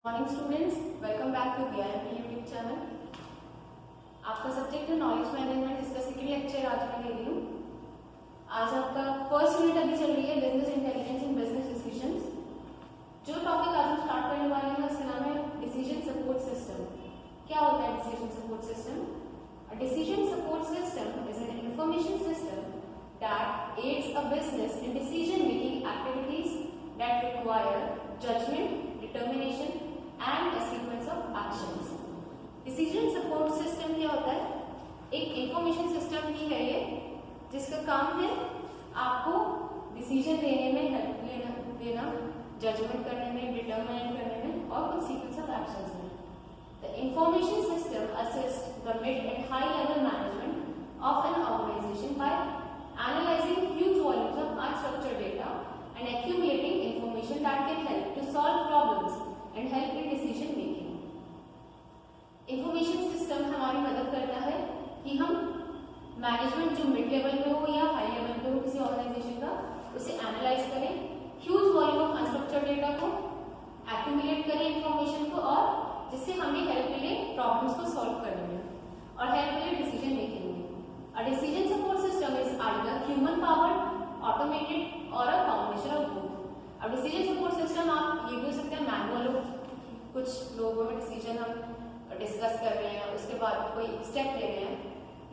Morning students, welcome back to BIMP YouTube channel. आपका subject है knowledge management, इसका second lecture आज मैं ले रही हूँ। आज आपका फर्स्ट यूनिट अभी चल रही है business intelligence in business decisions. जो टॉपिक आज हम स्टार्ट करने वाले हैं उसका नाम है डिसीजन सपोर्ट सिस्टम। क्या होता है decision support system? A decision support system is an information system that aids a business in decision making activities that require judgement, determination and a sequence of actions. Decision support system क्या होता है? एक information system ही है ये, जिसका काम है आपको डिसीजन लेने में हेल्प देना, जजमेंट करने में, डिटरमाइन करने में और कुछ सीक्वेंस ऑफ एक्शंस में। The information system assists the mid and high level management of an organization by analyzing huge volumes of unstructured data and accumulating information that can help to solve problems and help in decision making. Information system हमारी मदद करता है कि हम management जो mid level पे हो या हाई लेवल पे हो किसी ऑर्गेनाइजेशन का, उसे एनालाइज करें, huge volume of unstructured data को एक्यूमुलेट करें इंफॉर्मेशन को, और जिससे हमें हेल्प मिले प्रॉब्लम्स को सॉल्व करने में और हेल्प मिले डिसीजन मेकिंग में। अ decision support system is either human powered, automated और अ कॉम्बिनेशन ऑफ बोथ। अब डिसीजन सपोर्ट सिस्टम आप ये भी हो सकते हैं मैनुअल हो, कुछ लोगों में डिसीजन हम डिस्कस कर रहे हैं उसके बाद कोई स्टेप ले रहे हैं,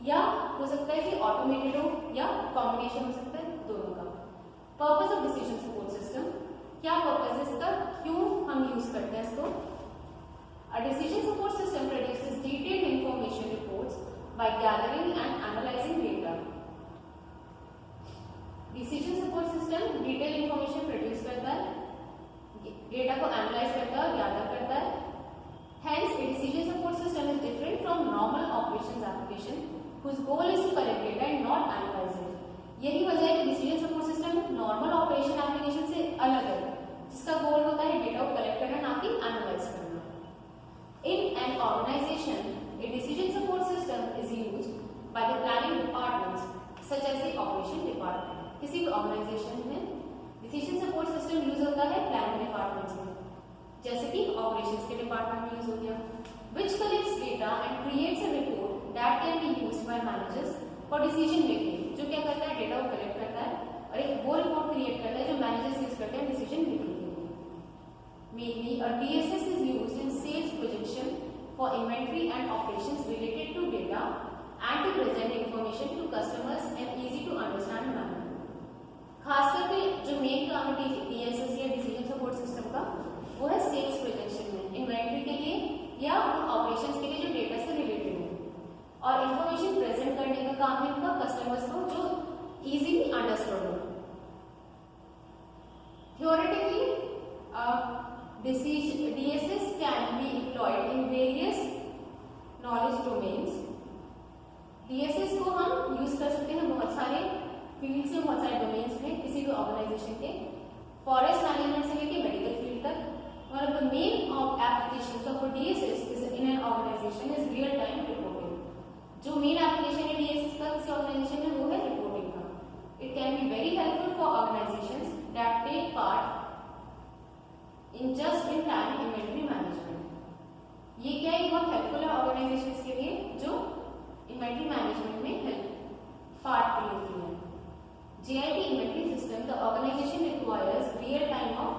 या हो सकता है कि ऑटोमेटेड हो या कॉम्बिनेशन हो सकता है दोनों का। Purpose of decision support system, क्या पर्पस है इसका, क्यों हम यूज करते हैं इसको? A decision support system produces detailed information reports by gathering and analysing data. Decision support system detail information produce करता है, डेटा को एनालाइज करता है और गैदर करता है। Hence, a decision support system is different from normal operations application, whose goal is to collect data and not analyze it. यही वजह है कि decision support system normal operation application से अलग है, जिसका गोल होता है डेटा को कलेक्ट करना, ना कि एनालाइज करना। In an organization, a decision support system is used by the planning departments, such as the operation department. किसी भी ऑर्गेनाइजेशन में डिसीजन सपोर्ट सिस्टम यूज होता है प्लानिंग डिपार्टमेंट्स में, जैसे कि ऑपरेशंस के डिपार्टमेंट में यूज हो गया। Which collects data and creates a report that can be used by managers for decision making. जो क्या करता है, डेटा को कलेक्ट करता है और एक वो रिपोर्ट क्रिएट करता है जो मैनेजर्स यूज करते हैं डिसीजन मेकिंग के लिए। Mainly, a DSS is used in sales projection for inventory and operations related to data and to present information to customers and easy to understand manner. खास करके जो मेन काम है DSS या डिसीजन सपोर्ट सिस्टम का, वो है sales projection में, इन्वेंट्री के लिए या उन ऑपरेशंस के लिए जो डेटा से रिलेटेड है, और इंफॉर्मेशन प्रेजेंट करने का काम है इनका कस्टमर्स को जो इजीली अंडरस्टूड हो। Theoretically, DSS can be employed in various knowledge domains. DSS को हम यूज कर सकते हैं बहुत सारे फील्ड से, बहुत सारे डोमेन्स में, किसी भी ऑर्गेनाइजेशन के, फॉरेस्ट मैनेजमेंट से लेकर मेडिकल फील्ड तक। One of the main applications of DSS is in an organization is real time reporting. जो मेन एप्लीकेशन है DSS का किसी ऑर्गेनाइजेशन में, वो है रिपोर्टिंग का। It can be very helpful for organizations that take part in just in time inventory management. ये क्या है, बहुत हेल्पफुल है ऑर्गेनाइजेशंस के लिए जो इन्वेंटरी मैनेजमेंट में हेल्प पार्ट लेती है। JIT inventory system, the organization requires real time of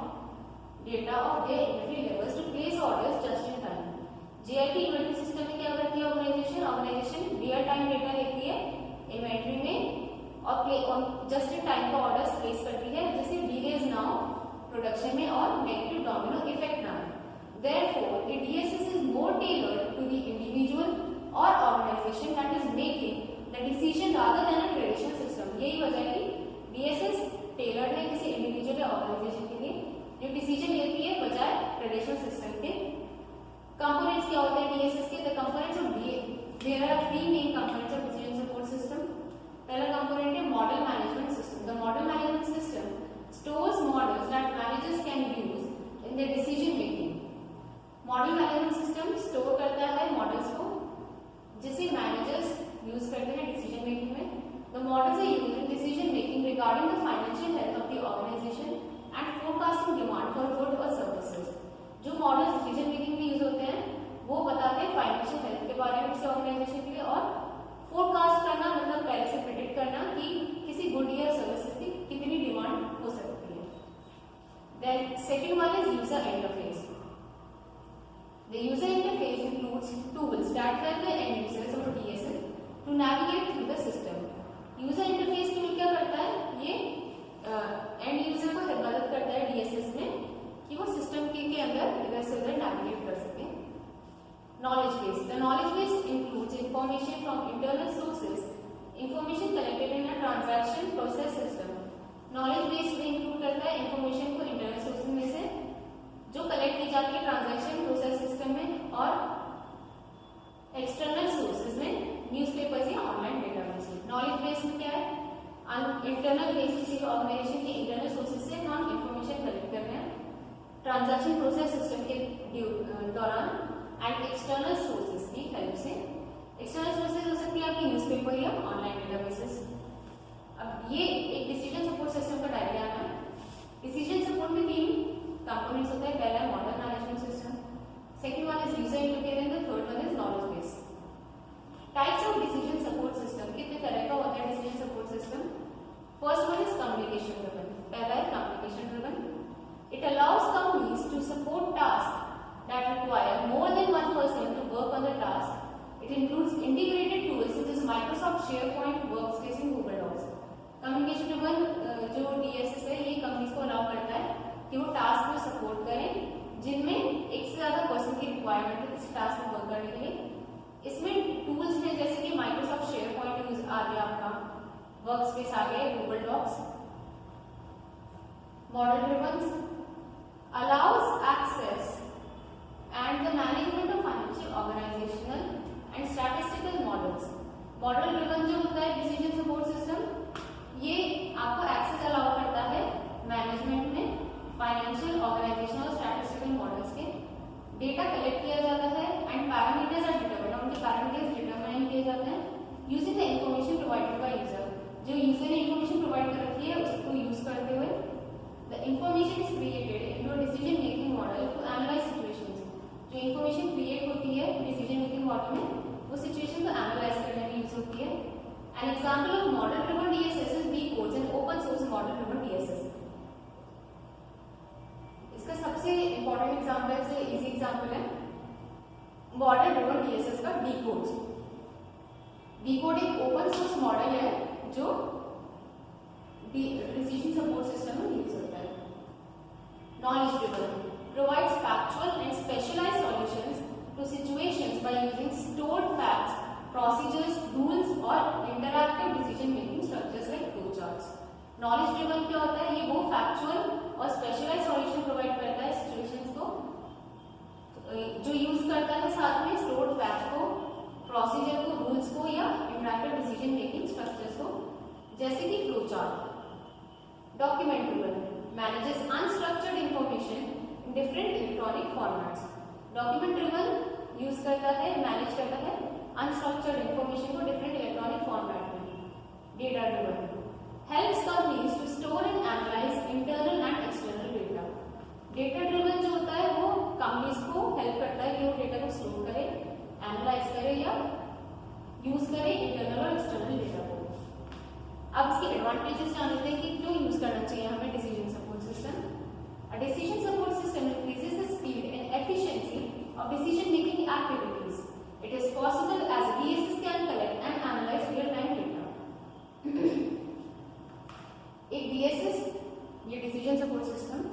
data of their inventory levels to place orders just in time. JIT inventory system में क्या करती है ऑर्गेनाइजेशन रियल टाइम डेटा लेती है inventory में और जस्ट इन टाइम का orders place करती है, जिससे डिलेज ना हो प्रोडक्शन में और नेगेटिव डोमिनो इफेक्ट ना हो। Therefore, the DSS is more tailored to the individual or organization that is making the decision rather than a traditional system. यही वजह है कि DSS टेलर्ड है किसी इंडिविजुअल या ऑर्गेनाइजेशन के लिए जो डिसीजन लेती है बजाय ट्रेडिशनल सिस्टम के। कंपोनेंट्स क्या होते हैं DSS के? The components of there are three main components of decision support system. पहला कंपोनेंट है model management system. The model management system stores models that managers can use in their decision making. Model management system store करता है models को जिसे managers use करते हैं decision making में। The models are used in decision making regarding the financial health of the organisation and forecasting demand for goods or services. जो model decision financial health के बारे में किसी ऑर्गेनाइजेशन के लिए, और फोरकास्ट करना मतलब पहले से प्रिडिक्ट करना कि किसी गुड या सर्विसेज की कितनी डिमांड हो सकती है। Then second one is user interface. The user interface includes tools that help the end users of DSS to navigate through the system. User interface tool क्या करता है? ये एंड यूजर को मदद करता है DSS में कि वो सिस्टम के अंदर इधर से उधर नेविगेट कर सके। Knowledge base. The knowledge base includes information from internal sources, information collected in a transaction process system. Knowledge base में इंक्लूड करता है इंफॉर्मेशन को इंटरनल सोर्सेज में से जो कलेक्ट की जाती है ट्रांजैक्शन प्रोसेस सिस्टम में, और एक्सटर्नल सोर्सेज में न्यूज़पेपर्स या ऑनलाइन डेटाबेस। नॉलेज बेस में क्या है? इंटरनल बेस किसी ऑर्गेनाइजेशन के इंटरनल सोर्सेज से हम इंफॉर्मेशन कलेक्ट कर रहे हैं ट्रांजैक्शन प्रोसेस सिस्टम के दौरान, एंड एक्सटर्नल सोर्सेज की हेल्प से। एक्सटर्नल सोर्सेज हो सकती है आपकी न्यूज़पेपर या ऑनलाइन डेटाबेसेस। अब ये एक डिसीजन सपोर्ट सिस्टम का डायग्राम है। डिसीजन सपोर्ट में 3 कंपोनेंट्स होते हैं। पहला है model management system, second one is user interface and the third one is knowledge base. Types of decision support system, कितने तरह का होता है decision support system? First one is communication driven. पहला है communication driven. It allows companies to support task that require more than one person to work on the task. It includes integrated tools such as Microsoft SharePoint, Workspace and Google Docs. Communication driven जो DSS है ये companies को allow करता है कि वो task में support करें जिनमें एक से ज्यादा पर्सन की रिक्वायरमेंट है किसी टास्क में वर्क करने के लिए। इसमें टूल्स हैं जैसे कि माइक्रोसॉफ्ट शेयरपॉइंट यूज आ गया आपका, वर्कस्पेस आ गया, Google Docs. Model driven allows access and the management of financial, organizational and statistical models. Model driven जो होता है डिसीजन सपोर्ट सिस्टम, ये आपको एक्सेस अलाउ करता है मैनेजमेंट में फाइनेंशियल, ऑर्गेनाइजेशनल और स्टैटिस्टिकल मॉडल्स के। डेटा कलेक्ट किया जाता है एंड पैरामीटर्स आर डिटरमाइंड, उनके पैरामीटर्स डिटरमाइन किए जाते हैं using the information provided by user. जो यूजर ने इंफॉर्मेशन प्रोवाइड कर रखी है उसको यूज करते हुए the information is created into a decision making model to analyse situations. जो इंफॉर्मेशन क्रिएट होती है डिसीजन मेकिंग मॉडल में वो सिचुएशन को एनालाइज करने में यूज होती है। An example of model driven DSS is B codes and open source model driven DSS. इसका सबसे इंपॉर्टेंट एग्जांपल से इजी एग्जांपल है मॉडल ड्रिवन डीएसएस का डी कोड। डी कोड एक ओपन सोर्स मॉडल है जो डिसीजन सपोर्ट सिस्टम में use होता है। Knowledge driven provides factual and specialized solutions to situations by using stored facts, procedures, rules or interactive decision making structures like flowcharts. Knowledge driven क्या होता है? ये वो factual और specialized solution provide करता है situations को, जो use करता है साथ में stored facts को, procedure को, rules को या interactive decision making structures को, जैसे कि flowchart. Document driven manages unstructured information different electronic formats. Document driven use करता है, मैनेज करता है अनस्ट्रक्चर्ड इंफॉर्मेशन को डिफरेंट इलेक्ट्रॉनिक फॉर्मेट में। Data driven helps companies to store and analyse internal and external data. Data driven जो होता है वो कंपनीज को हेल्प करता है कि वो डेटा को स्टोर करे, एनालाइज करे या यूज करे इंटरनल और एक्सटर्नल डेटा को। अब इसके एडवांटेजेस जान लेते हैं कि क्यों यूज करना चाहिए हमें decision support system. A decision support system increases the speed and efficiency of decision-making activities. It is possible as DSS can collect and analyze real-time data. एक DSS ये decision support system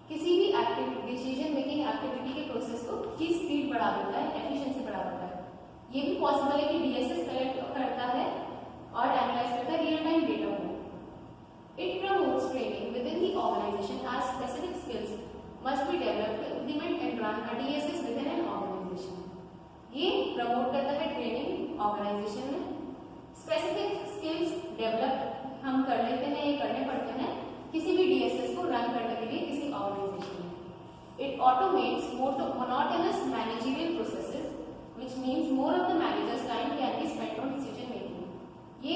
किसी भी decision making activity के process को की speed बढ़ा देता है, efficiency बढ़ा देता है। ये भी possible है कि DSS collect करता है और analyze करता है real-time data को। It promotes training within the organization as specific skills must be developed to implement and run a DSS within an organization. ये प्रमोट करता है ट्रेनिंग ऑर्गेनाइजेशन में। स्पेसिफिक स्किल्स डेवलप हम कर लेते हैं, ये करने पड़ते हैं किसी भी DSS को रन करने के लिए किसी ऑर्गेनाइजेशन में। It automates monotonous managerial processes, which means more of the manager's time can be spent on decision making. ये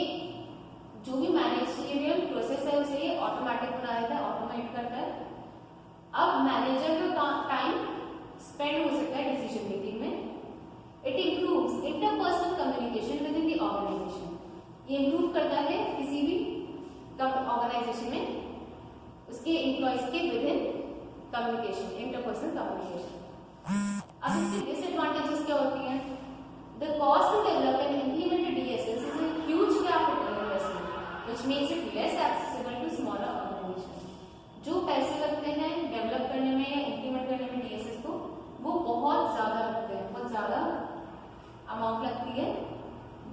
जो भी मैनेजरियल प्रोसेस है उसे ये ऑटोमेटिक बना देता है, ऑटोमेट करता है। अब मैनेजर का टाइम स्पेंड हो सकता है डिसीजन मेकिंग में। It improves interpersonal communication within the organisation. ये इम्प्रूव करता है किसी भी ऑर्गेनाइजेशन में उसके एम्प्लॉयज के within communication, interpersonal communication. अब इसके डिसएडवांटेजेस क्या होती हैं? The cost to develop and implement DSS is a huge capital investment which makes it less accessible to smaller organisation. जो पैसे लगते हैं डेवलप करने में या इम्प्लीमेंट करने में डीएसएस को, वो बहुत ज्यादा लगते हैं, बहुत ज्यादा अमाउंट लगती है,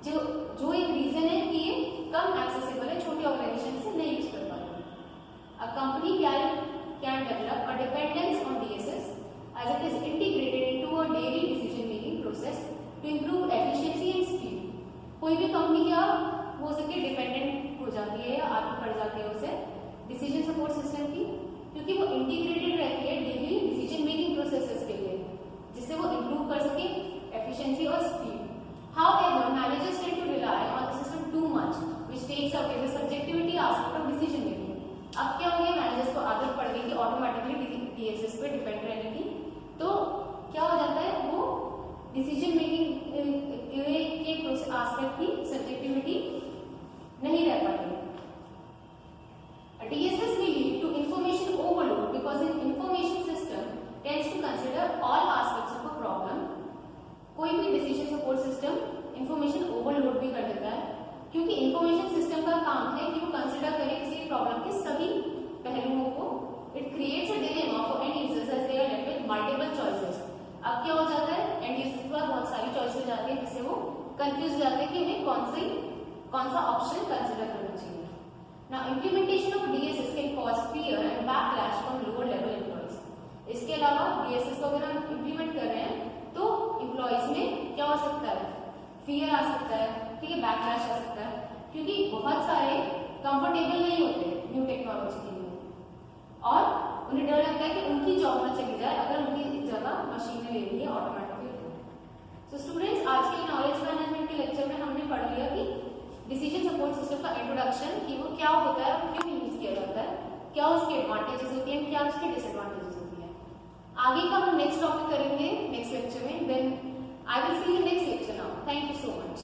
जो एक रीजन है कि ये कम एक्सेसिबल है, छोटी ऑर्गेनाइजेशन से नहीं यूज कर पाते। A company can develop a dependence on DSS as it is integrated into a daily decision making process to improve efficiency and speed। कोई भी कंपनी क्या हो सके डिपेंडेंट हो जाती है या आगे बढ़ जाती है उसे डिसीजन सपोर्ट सिस्टम की, क्योंकि वो इंटीग्रेटेड रहती है डेली डिसीजन मेकिंग प्रोसेसेस के लिए, जिससे वो इम्प्रूव कर सके एफिशिएंसी और speed. However managers tend to rely on the system too much which takes away the subjectivity aspect of decision making. अब क्या हो गया, मैनेजर्स को आदत पड़ गई कि ऑटोमेटिकली डीएसएस पे डिपेंड रहने की, तो क्या हो जाता है, वो डिसीजन मेकिंग के एस्पेक्ट की सब्जेक्टिविटी नहीं रह पाती। DSS may lead to information overload because an information system tends to consider all aspects of a problem। कोई भी decision support system information overload भी कर देता है, क्योंकि इंफॉर्मेशन सिस्टम का काम है कि वो कंसिडर करे किसी प्रॉब्लम के सभी पहलुओं को। It creates a dilemma for end users as they are left with multiple choices. अब क्या हो जाता है, एंड यूजर्स के पास बहुत सारी चॉइस हो जाती है, जिससे वो कंफ्यूज हो जाते हैं कि उन्हें कौन सा ऑप्शन कंसिडर करना चाहिए। Now implementation of DSS can cause fear and backlash from lower level employees। इसके अलावा DSS को अगर हम इम्प्लीमेंट कर रहे हैं तो एम्प्लॉइज में क्या हो सकता है, फियर आ सकता है, ठीक है, बैकलैश आ सकता है, क्योंकि बहुत सारे कंफर्टेबल नहीं होते न्यू टेक्नोलॉजी के लिए और उन्हें डर लगता है कि उनकी जॉब ना चली जाए अगर उनकी जगह मशीनें ले ली है ऑटोमेटिकली। सो स्टूडेंट्स, आज के नॉलेज मैनेजमेंट के लेक्चर में हमने पढ़ लिया कि डिसीजन सपोर्ट सिस्टम का इंट्रोडक्शन, कि वो क्या होता है और क्यों यूज किया जाता है, क्या उसके एडवांटेजेस होते हैं, क्या उसके डिसएडवांटेजेस होती हैं। आगे का हम नेक्स्ट टॉपिक करेंगे नेक्स्ट लेक्चर में। Then I will see you next lecture now. Thank you so much.